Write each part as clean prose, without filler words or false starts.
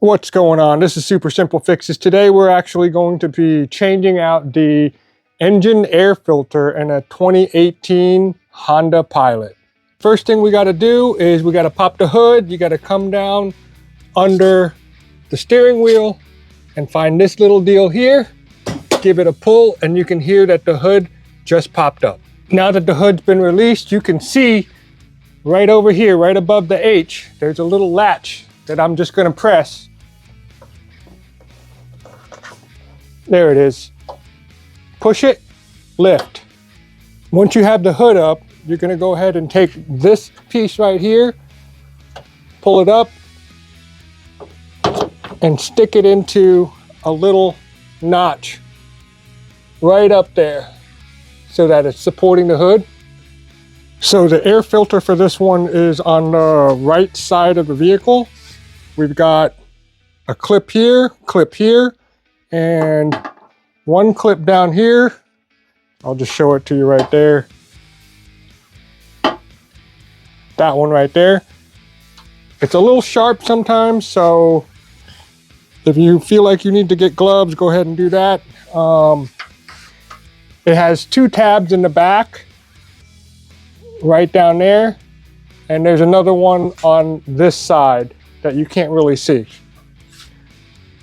What's going on? This is Super Simple Fixes. Today we're actually going to be changing out the engine air filter in a 2018 Honda Pilot. First thing we got to do is we got to pop the hood. You got to come down under the steering wheel and find this little deal here. Give it a pull and you can hear that the hood just popped up. Now that the hood's been released, you can see right over here, right above the H, there's a little latch that I'm just going to press. There it is. Push it, lift. Once you have the hood up, you're going to go ahead and take this piece right here, pull it up, and stick it into a little notch right up there so that it's supporting the hood. So the air filter for this one is on the right side of the vehicle. We've got a clip here, and one clip down here. I'll just show it to you right there. That one right there. It's a little sharp sometimes, so if you feel like you need to get gloves, go ahead and do that. It has two tabs in the back, right down there, and there's another one on this side that you can't really see.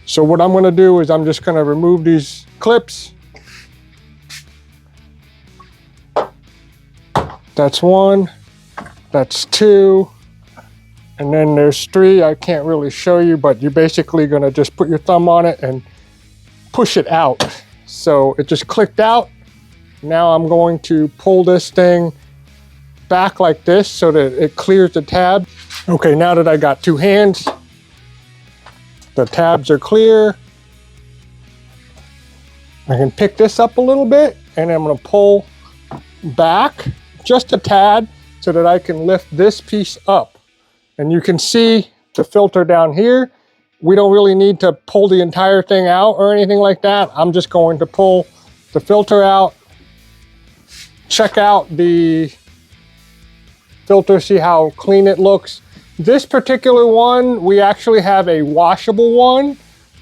So what I'm going to do is I'm just going to remove these clips. That's one, that's two, and then there's three. I can't really show you, but you're basically going to just put your thumb on it and push it out. So it just clicked out. Now I'm going to pull this thing back like this so that it clears the tab. Okay, now that I got two hands, the tabs are clear. I can pick this up a little bit and I'm going to pull back just a tad so that I can lift this piece up. And you can see the filter down here. We don't really need to pull the entire thing out or anything like that. I'm just going to pull the filter out, check out the filter, see how clean it looks. This particular one, we actually have a washable one.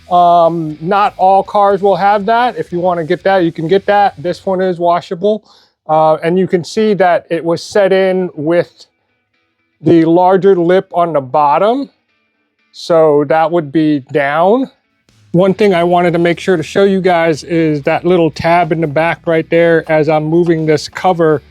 Not all cars will have that. If you want to get that, you can get that. This one is washable. And you can see that it was set in with the larger lip on the bottom. So that would be down. One thing I wanted to make sure to show you guys is that little tab in the back right there. As I'm moving this cover,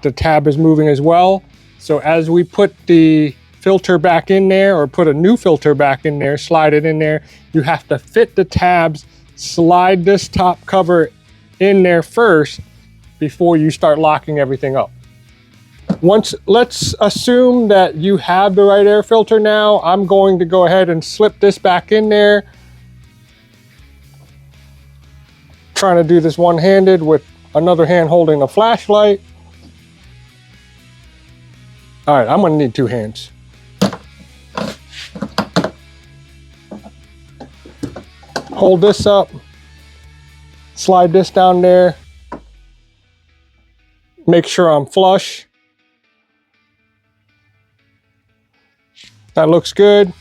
the tab is moving as well. So as we put the filter back in there or put a new filter back in there, slide it in there, you have to fit the tabs, slide this top cover in there first before you start locking everything up. Let's assume that you have the right air filter now. I'm going to go ahead and slip this back in there. Trying to do this one-handed with another hand holding a flashlight. All right, I'm gonna need two hands. Hold this up, slide this down there. Make sure I'm flush. That looks good.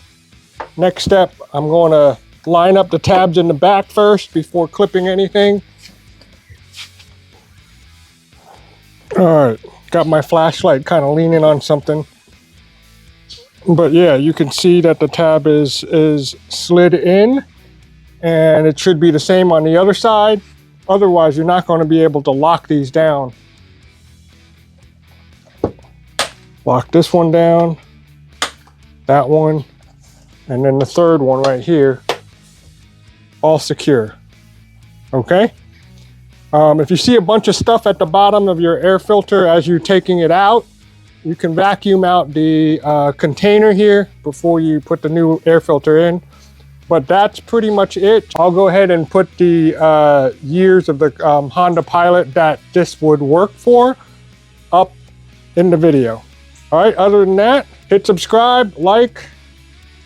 Next step, I'm going to line up the tabs in the back first before clipping anything. All right, got my flashlight kind of leaning on something. But yeah, you can see that the tab is slid in, and it should be the same on the other side. Otherwise, you're not going to be able to lock these down. Lock this one down, that one, and then the third one right here, all secure. Okay? If you see a bunch of stuff at the bottom of your air filter as you're taking it out, you can vacuum out the container here before you put the new air filter in. But that's pretty much it. I'll go ahead and put the years of the Honda Pilot that this would work for up in the video. All right, other than that, hit subscribe, like,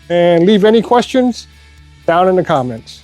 and leave any questions down in the comments.